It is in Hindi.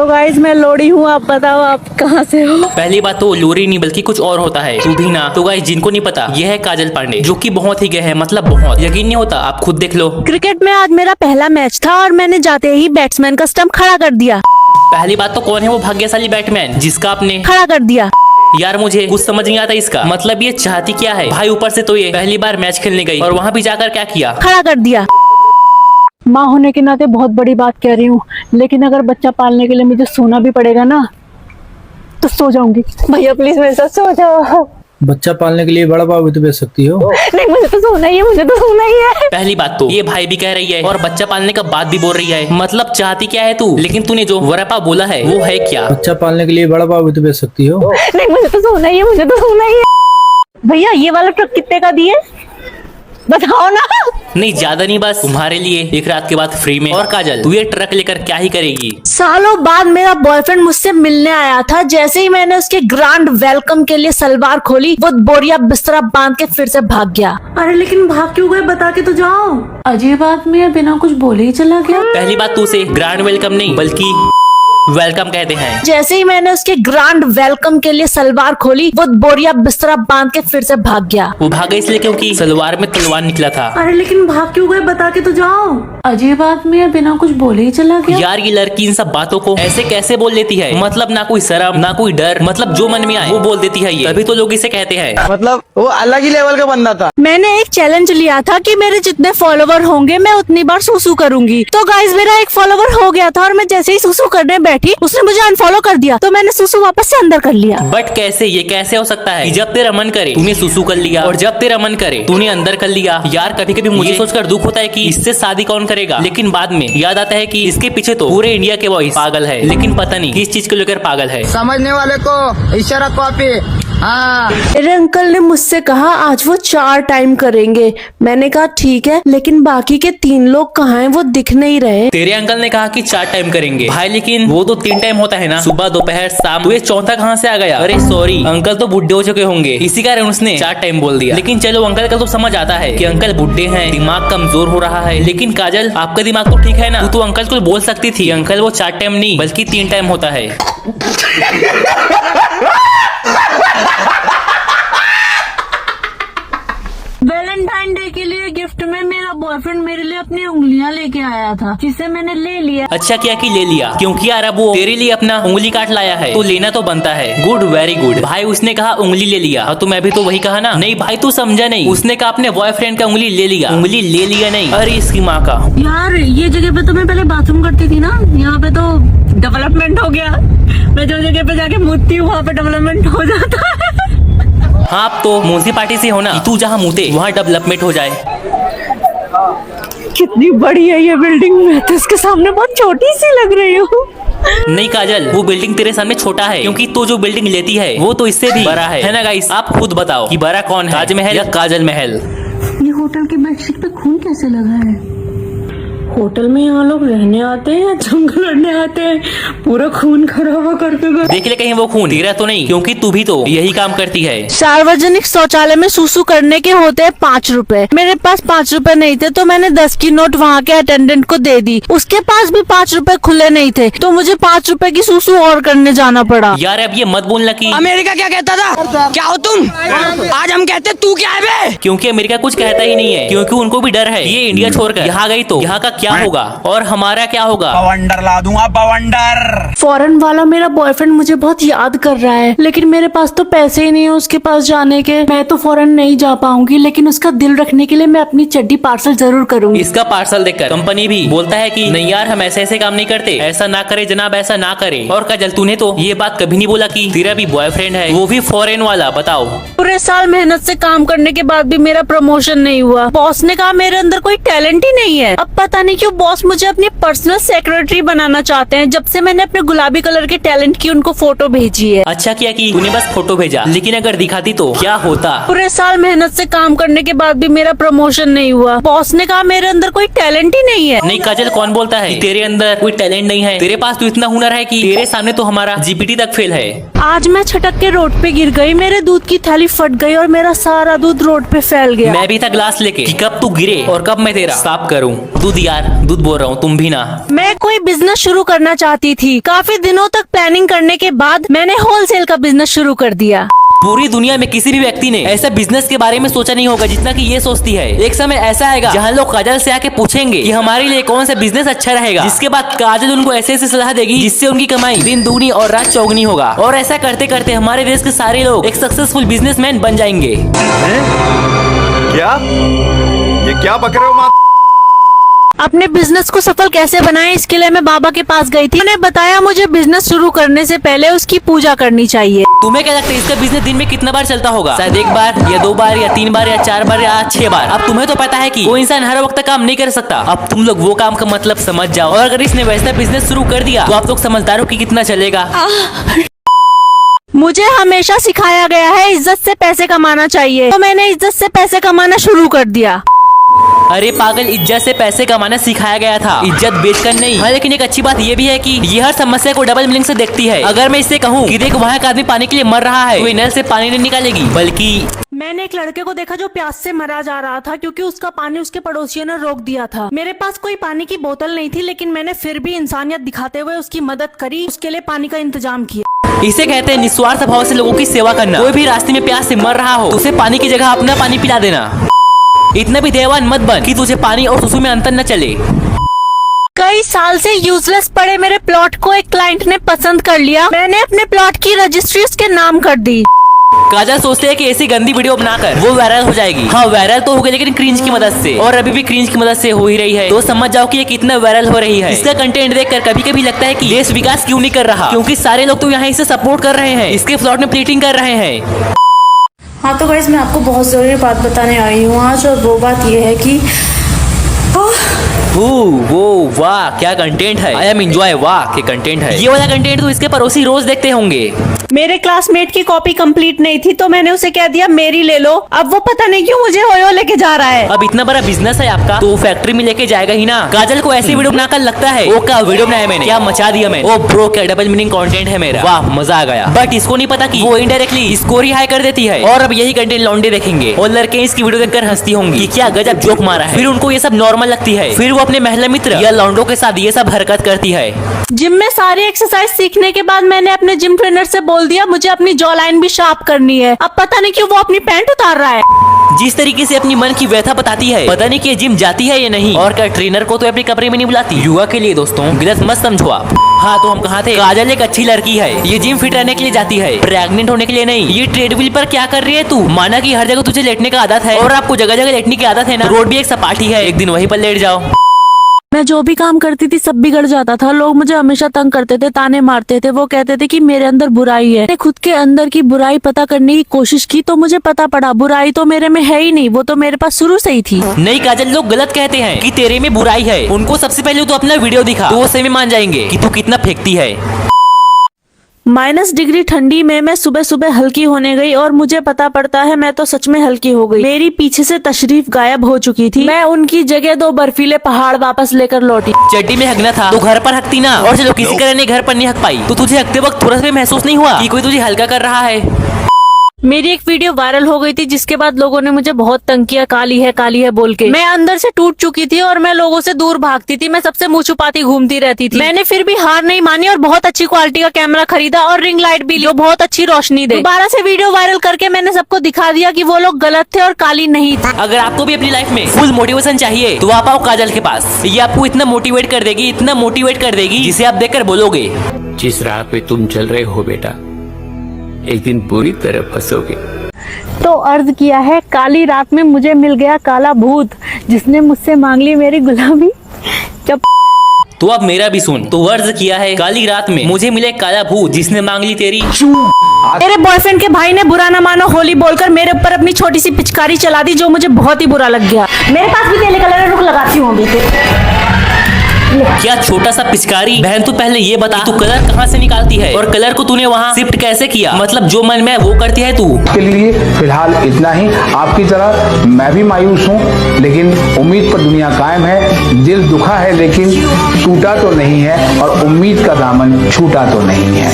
तो गाइस मैं लोरी हूँ, आप बताओ आप कहाँ से हो। पहली बात तो लोरी नहीं बल्कि कुछ और होता है, तू भी ना। तो गाइस जिनको नहीं पता, ये है काजल पांडे, जो कि बहुत ही गए है, मतलब बहुत यकीन नहीं होता, आप खुद देख लो। क्रिकेट में आज मेरा पहला मैच था और मैंने जाते ही बैट्समैन का स्टंप खड़ा कर दिया। पहली बात तो कौन है वो भाग्यशाली बैट्समैन जिसका आपने खड़ा कर दिया। यार मुझे कुछ समझ नहीं आता इसका मतलब, ये चाहती क्या है भाई। ऊपर से तो ये पहली बार मैच खेलने गई और वहाँ भी जाकर क्या किया, खड़ा कर दिया। माँ होने के नाते बहुत बड़ी बात कह रही हूँ, लेकिन अगर बच्चा पालने के लिए मुझे सोना भी पड़ेगा ना तो सो जाऊंगी। भैया प्लीज मेरे साथ सो जाओ। बच्चा पालने के लिए बड़ा भाव भी तो बेच सकती हो। नहीं मुझे तो सोना ही है, मुझे तो सोना ही है। पहली बात तो ये भाई भी कह रही है और बच्चा पालने का बात भी बोल रही है, मतलब चाहती क्या है तू। लेकिन तूने जो वरपा बोला है वो है क्या। बच्चा पालने के लिए बड़ा भाव भी तो बेच सकती हो। नहीं मुझे तो सोना ही है, मुझे तो सोना ही है। भैया ये वाला ट्रक कितने का दिए बताओ ना। नहीं ज्यादा नहीं, बस तुम्हारे लिए एक रात के बाद फ्री में। और काजल तू ये ट्रक लेकर क्या ही करेगी। सालों बाद मेरा बॉयफ्रेंड मुझसे मिलने आया था। जैसे ही मैंने उसके ग्रांड वेलकम के लिए सलवार खोली, वो बोरिया बिस्तरा बांध के फिर से भाग गया। अरे लेकिन भाग क्यों गए, बता के तो जाओ। अजीब आदमी है, बिना कुछ बोले ही चला गया। पहली बात तू उसे ग्रांड वेलकम नहीं बल्कि वेलकम कहते हैं। जैसे ही मैंने उसके ग्रांड वेलकम के लिए सलवार खोली, वो बोरिया बिस्तरा बांध के फिर से भाग गया। वो भागा इसलिए क्योंकि सलवार में तलवार निकला था। अरे लेकिन भाग क्यों गए, बता के तो जाओ। अजीब आदमी है, बिना कुछ बोले ही चला गया। यार ये लड़की इन सब बातों को ऐसे कैसे बोल देती है, मतलब ना कोई शर्म ना कोई डर, मतलब जो मन में आए वो बोल देती है। ये तभी तो लोग इसे कहते हैं, मतलब वो अलग ही लेवल का बंदा था। मैंने एक चैलेंज लिया था कि मेरे जितने फॉलोवर होंगे मैं उतनी बार सुसु करूंगी। तो गाइस मेरा एक फॉलोवर हो गया था और मैं जैसे ही सुसु करने बैठी उसने मुझे अनफॉलो कर दिया, तो मैंने सुसु वापस से अंदर कर लिया। बट कैसे, ये कैसे हो सकता है कि जब तेरा मन करे तूने सुसु कर लिया और जब तेरा मन करे तूने अंदर कर लिया। यार कभी कभी मुझे सोचकर दुख होता है कि इससे शादी कौन करेगा, लेकिन बाद में याद आता है कि इसके पीछे तो पूरे इंडिया के बॉयज पागल है, लेकिन पता नहीं किस चीज को लेकर पागल है। समझने वाले को इशारा कॉपी। हाँ मेरे अंकल ने मुझसे कहा आज वो 4 टाइम करेंगे। मैंने कहा ठीक है, लेकिन बाकी के 3 लोग कहाँ हैं, वो दिख नहीं रहे। तेरे अंकल ने कहा कि 4 टाइम करेंगे भाई, लेकिन वो तो 3 टाइम होता है ना, सुबह दोपहर शाम। तो ये चौथा कहाँ से आ गया। अरे सॉरी, अंकल तो बुढ़े हो चुके होंगे, इसी कारण उसने 4 टाइम बोल दिया। लेकिन चलो अंकल का तो समझ आता है कि अंकल बुढ़े हैं, दिमाग कमजोर हो रहा है। लेकिन काजल आपका दिमाग तो ठीक है ना, तू तो अंकल को बोल सकती थी अंकल वो 4 टाइम नहीं बल्कि 3 टाइम होता है। वैलेंटाइन डे के लिए गिफ्ट में मेरा बॉयफ्रेंड मेरे लिए अपनी उंगलियां लेके आया था, जिसे मैंने ले लिया। अच्छा किया कि ले लिया, क्योंकि यार अब वो तेरे लिए अपना उंगली काट लाया है तो लेना तो बनता है। गुड, वेरी गुड भाई। उसने कहा उंगली ले लिया और तो मैं भी तो वही कहा ना। नहीं भाई तू समझा नहीं, उसने कहा अपने बॉयफ्रेंड का उंगली ले लिया, उंगली ले लिया नहीं। अरे इसकी माँ का। यार ये जगह पे तो मैं पहले बाथरूम करती थी ना, यहाँ पे तो डेवलपमेंट हो गया। मैं जो जगह पे जाके मुतती हूँ वहाँ पे डेवलपमेंट हो जाता है। हाँ अब तो म्यूनसिपालिटी से होना, तू जहाँ मुते वहाँ डेवलपमेंट हो जाए। कितनी बड़ी है ये बिल्डिंग, मैं तो इसके सामने बहुत छोटी सी लग रही हूँ। नहीं काजल वो बिल्डिंग तेरे सामने छोटा है, क्योंकि तो जो बिल्डिंग लेती है वो तो इससे भी बड़ा है ना गाइस। आप खुद बताओ कि बड़ा कौन है, ताजमहल या काजल महल। ये होटल की बेडशीट पे खून कैसे लगा है। होटल में यहाँ लोग रहने आते हैं या जंग लड़ने आते हैं, पूरा खून खराबा करके गए। देख ले कहीं वो खून तेरा तो नहीं, क्योंकि तू भी तो यही काम करती है। सार्वजनिक शौचालय में सुसु करने के होते हैं 5 रुपए। मेरे पास 5 रुपए नहीं थे तो मैंने 10 की नोट वहाँ के अटेंडेंट को दे दी। उसके पास भी 5 रुपए खुले नहीं थे तो मुझे 5 रुपए की सुसु और करने जाना पड़ा। यार अब ये मत बोलना कि अमेरिका क्या कहता था, क्या हो तुम, आज हम कहते तू क्या है बे? क्योंकि अमेरिका कुछ कहता ही नहीं है, क्योंकि उनको भी डर है ये इंडिया छोड़कर यहाँ गई तो यहाँ का क्या होगा और हमारा क्या होगा। बवंडर ला दूंगा, बवंडर। फॉरेन वाला मेरा बॉयफ्रेंड मुझे बहुत याद कर रहा है, लेकिन मेरे पास तो पैसे ही नहीं है उसके पास जाने के। मैं तो फॉरेन नहीं जा पाऊंगी, लेकिन उसका दिल रखने के लिए मैं अपनी चड्डी पार्सल जरूर करूंगी। इसका पार्सल देखकर कंपनी भी बोलता है कि नहीं यार हम ऐसे ऐसे काम नहीं करते, ऐसा ना करे जनाब, ऐसा ना करे। और काजल तूने तो ये बात कभी नहीं बोला कि तेरा भी बॉयफ्रेंड है, वो भी फॉरेन वाला। बताओ पूरे साल मेहनत से काम करने के बाद भी मेरा प्रमोशन नहीं हुआ। बॉस ने कहा मेरे अंदर कोई टैलेंट ही नहीं है। अब पता नहीं क्यों बॉस मुझे अपनी पर्सनल सेक्रेटरी बनाना चाहते हैं, जब से मैंने अपने गुलाबी कलर के टैलेंट की उनको फोटो भेजी है। अच्छा किया कि तूने बस फोटो भेजा, लेकिन अगर दिखाती तो क्या होता। पूरे साल मेहनत से काम करने के बाद भी मेरा प्रमोशन नहीं हुआ। बॉस ने कहा मेरे अंदर कोई टैलेंट ही नहीं है। नहीं काजल कौन बोलता है कि तेरे अंदर कोई टैलेंट नहीं है, तेरे पास तो इतना हुनर है कि तेरे सामने तो हमारा जीपीटी तक फेल है। आज मैं छटक के रोड पे गिर गई, मेरे दूध की थैली फट गई और मेरा सारा दूध रोड पे फैल गया। मैं भी था ग्लास लेके कि कब तू गिरे और कब मैं तेरा साफ करूं। दूध यार, दूध बोल रहा हूँ, तुम भी ना। मैं कोई बिजनेस शुरू करना चाहती थी। काफी दिनों तक प्लानिंग करने के बाद मैंने होलसेल का बिजनेस शुरू कर दिया। पूरी दुनिया में किसी भी व्यक्ति ने ऐसा बिजनेस के बारे में सोचा नहीं होगा जितना कि ये सोचती है। एक समय ऐसा आएगा जहाँ लोग काजल से आके पूछेंगे कि हमारे लिए कौन सा बिजनेस अच्छा रहेगा, जिसके बाद काजल उनको ऐसे ऐसे सलाह देगी जिससे उनकी कमाई दिन दुगनी और रात चौगनी होगा। और ऐसा करते करते हमारे देश के सारे लोग एक सक्सेसफुल बिजनेसमैन बन जाएंगे। क्या ये क्या बक रहे हो माँ? अपने बिजनेस को सफल कैसे बनाएं, इसके लिए मैं बाबा के पास गई थी। उन्होंने बताया मुझे बिजनेस शुरू करने से पहले उसकी पूजा करनी चाहिए। तुम्हें क्या लगता है इसका बिजनेस दिन में कितना बार चलता होगा? शायद 1 बार या 2 बार या 3 बार या 4 बार या 6 बार। अब तुम्हें तो पता है कि कोई इंसान हर वक्त काम नहीं कर सकता। अब तुम लोग वो काम का मतलब समझ जाओ। और अगर इसने वैसा बिजनेस शुरू कर दिया तो आप लोग समझदार हो कि कितना चलेगा। मुझे हमेशा सिखाया गया है इज्जत से पैसे कमाना चाहिए, तो मैंने इज्जत से पैसे कमाना शुरू कर दिया। अरे पागल, इज्जत से पैसे कमाना सिखाया गया था, इज्जत बेचकर नहीं। हाँ, लेकिन एक अच्छी बात ये भी है कि ये हर समस्या को डबल मीनिंग से देखती है। अगर मैं इससे कहूँ कि देख वहाँ का आदमी पानी के लिए मर रहा है, तो ये नल से पानी नहीं निकालेगी, बल्कि मैंने एक लड़के को देखा जो प्यास से मरा जा रहा था क्योंकि उसका पानी उसके पड़ोसियों ने रोक दिया था। मेरे पास कोई पानी की बोतल नहीं थी, लेकिन मैंने फिर भी इंसानियत दिखाते हुए उसकी मदद करी, उसके लिए पानी का इंतजाम किया। इसे कहते हैं निस्वार्थ भाव से लोगों की सेवा करना। कोई भी रास्ते में प्यास से मर रहा हो तो उसे पानी की जगह अपना पानी पिला देना। इतना भी देवान मत बन कि तुझे पानी और सुसु में अंतर न चले। कई साल से यूजलेस पड़े मेरे प्लॉट को एक क्लाइंट ने पसंद कर लिया। मैंने अपने प्लॉट की रजिस्ट्री उसके नाम कर दी। काजल सोचते है कि ऐसी गंदी वीडियो बनाकर वो वायरल हो जाएगी। हाँ, वायरल तो हो गई, लेकिन क्रिंज की मदद से, और अभी भी क्रिंज की मदद से हो ही रही है। तो समझ जाओ कि ये कितना वायरल हो रही है। इसका कंटेंट देखकर कभी कभी लगता है कि देश विकास क्यों नहीं कर रहा, क्योंकि सारे लोग तो यहाँ इसे सपोर्ट कर रहे हैं, इसके प्लॉट में प्लीटिंग कर रहे हैं। हाँ तो गाइस, मैं आपको बहुत जरूरी बात बताने आई हूँ आज, और वो बात ये है कि वो वाह क्या कंटेंट है। आई एम एंजॉय, वाह क्या कंटेंट है। ये वाला कंटेंट तो इसके पड़ोसी रोज देखते होंगे। मेरे क्लासमेट की कॉपी कंप्लीट नहीं थी तो मैंने उसे कह दिया मेरी ले लो। अब वो पता नहीं क्यों मुझे ओयो लेके जा रहा है। अब इतना बड़ा बिजनेस है आपका तो फैक्ट्री में लेके जाएगा ही ना। काजल को ऐसी वीडियो बनाकर लगता है वो क्या वीडियो बनाया मैंने, क्या मचा दिया मैं। ओ ब्रो, क्या डबल मीनिंग कंटेंट है मेरा, वाह मजा आ गया। बट इसको नहीं पता कि वो इनडायरेक्टली इसको रिहाई कर देती है। और अब यही कंटेंट लौंडे देखेंगे और लड़के इसकी वीडियो देखकर हंसती होंगी कि क्या गजब जोक मारा है। फिर उनको ये सब नॉर्मल लगती है। फिर वो अपने महिला मित्र या लौंडों के साथ ये सब हरकत करती है। जिम में सारी एक्सरसाइज सीखने के बाद मैंने अपने जिम ट्रेनर से बोल दिया मुझे अपनी जॉ लाइन भी शार्प करनी है। अब पता नहीं क्यों वो अपनी पैंट उतार रहा है। जिस तरीके से अपनी मन की व्यथा बताती है, पता नहीं कि जिम जाती है या नहीं। और क्या ट्रेनर को तो अपने कमरे में नहीं बुलाती। युवा के लिए दोस्तों गलत मत समझो आप। हाँ तो हम कहाँ थे। काजल एक अच्छी लड़की है, ये जिम फिट रहने के लिए जाती है, प्रेग्नेंट होने के लिए नहीं। ये ट्रेडमिल पर क्या कर रही है तू। माना कि हर जगह तुझे लेटने का आदत है और आपको जगह जगह लेटने की आदत है ना। रोड भी एक सपाटी है, एक दिन वहीं पर लेट जाओ। मैं जो भी काम करती थी सब बिगड़ जाता था। लोग मुझे हमेशा तंग करते थे, ताने मारते थे। वो कहते थे कि मेरे अंदर बुराई है। मैंने खुद के अंदर की बुराई पता करने की कोशिश की तो मुझे पता पड़ा बुराई तो मेरे में है ही नहीं, वो तो मेरे पास शुरू से ही थी। नहीं काजल, लोग गलत कहते हैं कि तेरे में बुराई है। उनको सबसे पहले तो अपना वीडियो दिखा तो वो सही में मान जाएंगे कि तू कितना फेंकती है। -, डिग्री ठंडी में मैं सुबह सुबह हल्की होने गई और मुझे पता पड़ता है मैं तो सच में हल्की हो गई। मेरी पीछे से तशरीफ गायब हो चुकी थी। मैं उनकी जगह 2 बर्फीले पहाड़ वापस लेकर लौटी। चड्डी में हकना था तो घर पर हकती ना। और चलो किसी कारण घर पर नहीं हक पाई तो तुझे हकते वक्त थोड़ा सा भी महसूस नहीं हुआ कि कोई तुझे हल्का कर रहा है। मेरी एक वीडियो वायरल हो गई थी जिसके बाद लोगों ने मुझे बहुत तंग किया, काली है बोल के। मैं अंदर से टूट चुकी थी और मैं लोगों से दूर भागती थी। मैं सबसे मुंह छुपाती घूमती रहती थी। मैंने फिर भी हार नहीं मानी और बहुत अच्छी क्वालिटी का कैमरा खरीदा और रिंग लाइट भी ली जो बहुत अच्छी रोशनी दे। दोबारा से वीडियो वायरल करके मैंने सबको दिखा दिया कि वो लोग गलत थे और काली नहीं थी। अगर आपको भी अपनी लाइफ में फुल मोटिवेशन चाहिए तो आप आओ काजल के पास। ये आपको इतना मोटिवेट कर देगी, इतना मोटिवेट कर देगी जिसे आप देखकर बोलोगे जिस राह पे तुम चल रहे हो बेटा, एक दिन बुरी तरह फंसोगे। तो अर्ज किया है, काली रात में मुझे मिल गया काला भूत जिसने मुझसे मांग ली मेरी गुलामी। जब तो अब मेरा भी सुन। तो अर्ज किया है, काली रात में मुझे मिले काला भूत जिसने मांग ली तेरी। मेरे बॉयफ्रेंड के भाई ने बुरा ना मानो होली बोलकर मेरे ऊपर अपनी छोटी सी पिचकारी चला दी जो मुझे बहुत ही बुरा लग गया। मेरे पास भी तेले कलर रुक लगाती हूँ क्या छोटा सा पिचकारी। बहन तू पहले ये बता तू कलर कहाँ से निकालती है और कलर को तूने वहाँ शिफ्ट कैसे किया। मतलब जो मन में वो करती है तू। के लिए फिलहाल इतना ही। आपकी तरह मैं भी मायूस हूँ, लेकिन उम्मीद पर दुनिया कायम है। दिल दुखा है लेकिन टूटा तो नहीं है और उम्मीद का दामन छूटा तो नहीं है।